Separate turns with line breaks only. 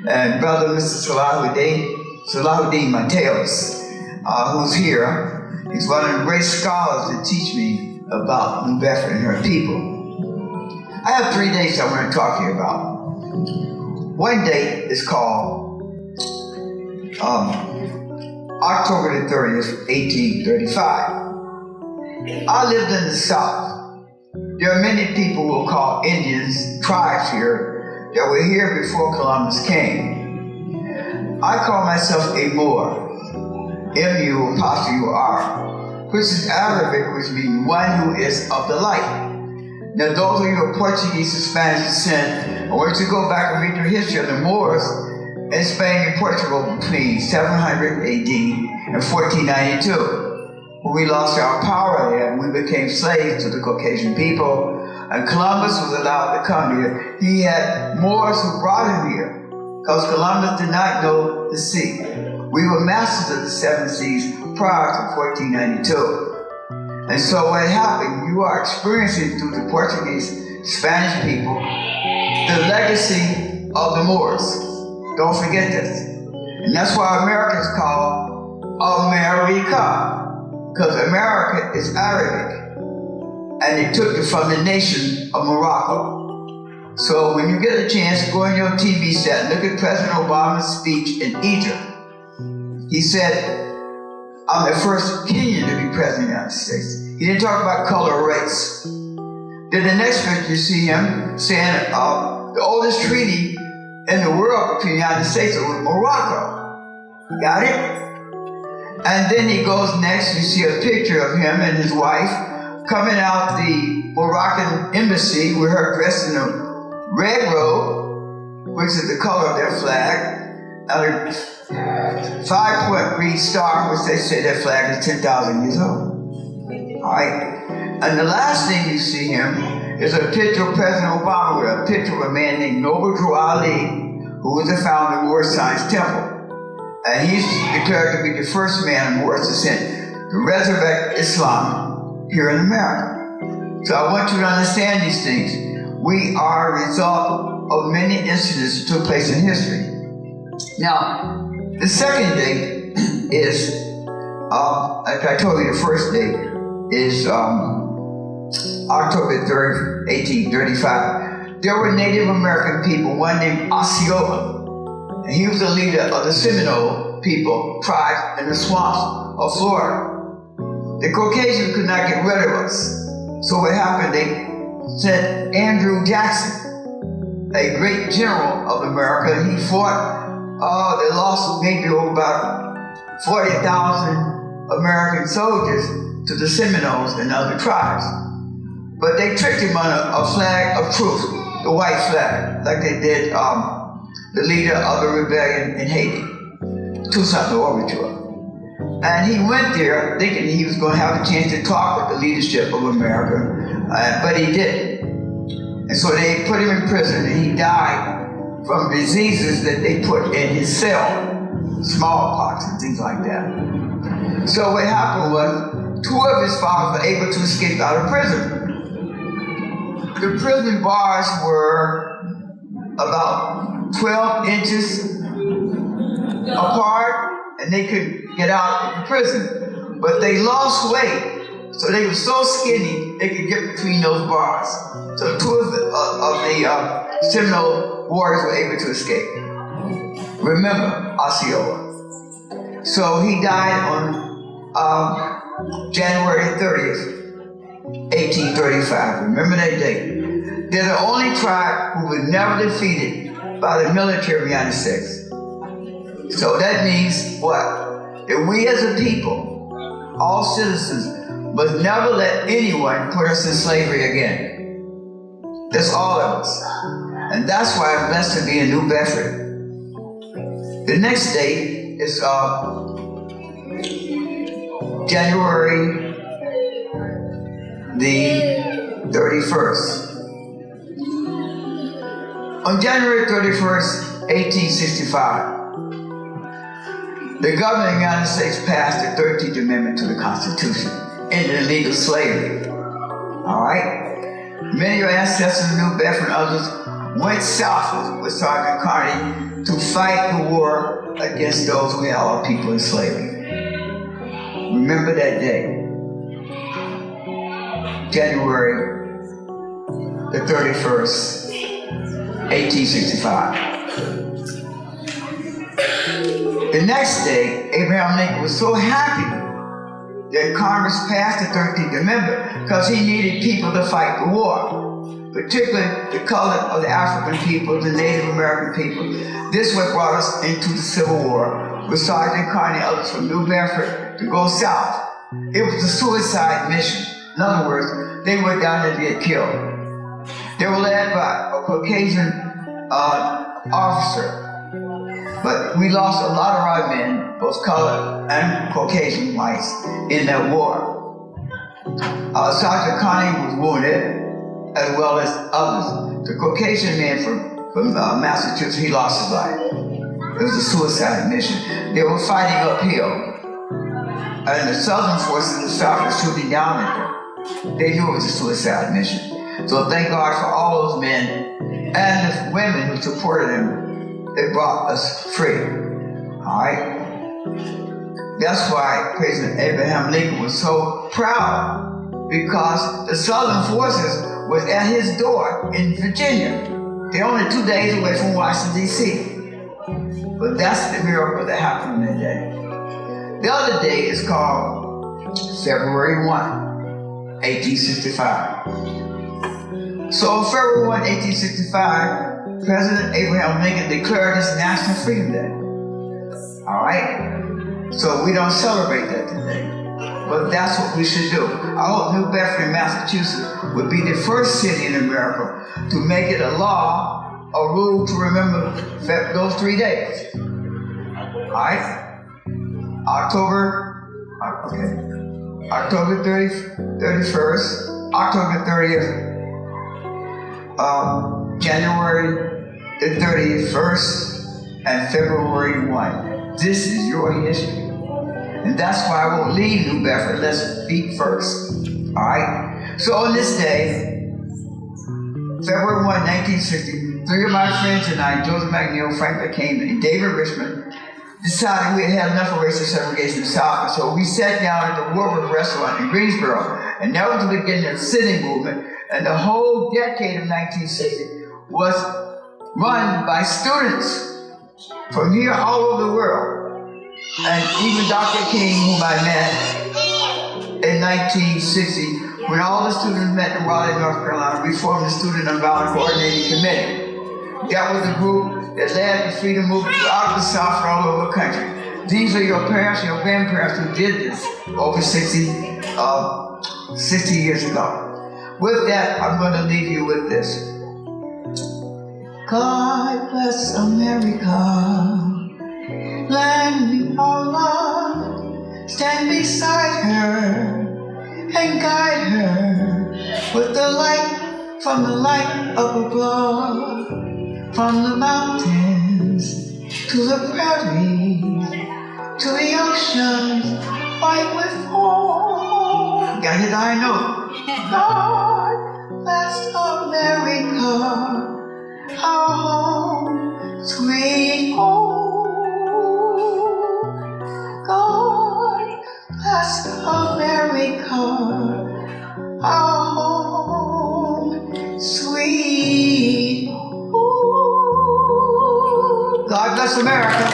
and Brother Mr. Salahuddin Mateos, who's here. He's one of the great scholars that teach me about New Bedford and her people. I have 3 dates I want to talk to you about. One date is called October the 30th, 1835. I lived in the South. There are many people who are called Indians, tribes here, that were here before Columbus came. I call myself a Moor, M-U-R, which is Arabic, which means one who is of the light. Now, those of you who are Portuguese and Spanish descent, I want you to go back and read the history of the Moors in Spain and Portugal between 700 AD and 1492. When we lost our power there, we became slaves to the Caucasian people, and Columbus was allowed to come here. He had Moors who brought him here, because Columbus did not know the sea. We were masters of the 7 seas prior to 1492. And so what happened, you are experiencing through the Portuguese, Spanish people, the legacy of the Moors. Don't forget this. And that's why America is called America, because America is Arabic, and they took it from the nation of Morocco. So when you get a chance, go on your TV set, look at President Obama's speech in Egypt. He said, I'm the first Kenyan to be president of the United States. He didn't talk about color or race. Then the next picture you see him saying the oldest treaty in the world between the United States was Morocco. Got it? And then he goes next, you see a picture of him and his wife coming out the Moroccan embassy with her dressed in a red robe, which is the color of their flag, and a 5-point green star, which they say their flag is 10,000 years old. All right? And the last thing you see him is a picture of President Obama with a picture of a man named Noble Drew Ali, who was the founder of World Science Temple. And he's declared to be the first man of Moorish descent to resurrect Islam here in America. So I want you to understand these things. We are a result of many incidents that took place in history. Now, the second date is, like I told you, the first date is October 3rd, 1835. There were Native American people, one named Osceola. And he was the leader of the Seminole people, tribes in the swamps of Florida. The Caucasians could not get rid of us. So what happened, they sent Andrew Jackson, a great general of America. He fought, they lost maybe about 40,000 American soldiers to the Seminoles and other tribes. But they tricked him on a flag of truce, the white flag, like they did the leader of the rebellion in Haiti, Toussaint Louverture. And he went there thinking he was going to have a chance to talk with the leadership of America, but he didn't. And so they put him in prison, and he died from diseases that they put in his cell, smallpox and things like that. So what happened was, 2 of his fathers were able to escape out of prison. The prison bars were about 12 inches apart, and they could get out of the prison. But they lost weight, so they were so skinny they could get between those bars. So 2 of the Seminole warriors were able to escape. Remember Osceola. So he died on January 30th, 1835. Remember that date. They're the only tribe who was never defeated by the military of the United States. So that means what? That we as a people, all citizens, must never let anyone put us in slavery again. That's all of us. And that's why I'm blessed to be in New Bedford. The next date is January the 31st. On January 31st, 1865, the government of the United States passed the 13th Amendment to the Constitution, ending illegal slavery. All right? Many of your ancestors in New Bedford and others went south with Sergeant Carney to fight the war against those who held our people in slavery. Remember that day, January the 31st, 1865. The next day, Abraham Lincoln was so happy that Congress passed the 13th Amendment because he needed people to fight the war, particularly the color of the African people, the Native American people. This what brought us into the Civil War with Sergeant Carney and others from New Bedford to go south. It was a suicide mission. In other words, they went down there to get killed. They were led by a Caucasian officer. But we lost a lot of our men, both colored and Caucasian whites, in that war. Sergeant Carney was wounded, as well as others. The Caucasian man from Massachusetts, he lost his life. It was a suicide mission. They were fighting uphill. And the Southern forces in the South were shooting down at them. They knew it was a suicide mission. So thank God for all those men and the women who supported them. They brought us free. All right? That's why President Abraham Lincoln was so proud, because the Southern forces was at his door in Virginia. They're only 2 days away from Washington, D.C. But that's the miracle that happened on that day. The other day is called February 1, 1865. So February 1, 1865, President Abraham Lincoln declared this National Freedom Day. All right? So we don't celebrate that today. But that's what we should do. I hope New Bedford, Massachusetts would be the first city in America to make it a law, a rule to remember those 3 days. All right? October 31st, October 30th, January the 31st, and February 1. This is your history. And that's why I won't leave New Bedford. Let's speak first. All right? So on this day, February 1, 1960, 3 of my friends and I, Joseph McNeil, Frank McCain, and David Richmond, decided we had had enough of racial segregation in the South. And so we sat down at the Woolworth restaurant in Greensboro. And that was the beginning of the sitting movement. And the whole decade of 1960 was run by students from here all over the world. And even Dr. King, whom I met in 1960, when all the students met in Raleigh, North Carolina, we formed the Student Nonviolent Coordinating Committee. That was the group that led the freedom movement throughout the South and all over the country. These are your parents, your grandparents who did this over 60 years ago. With that, I'm going to leave you with this. God bless America, land we all love. Stand beside her and guide her with the light from the light up above. From the mountains to the prairies to the oceans white with foam. Got hit high note. God bless America, our home, sweet home. God bless America, our home, sweet home. God bless America.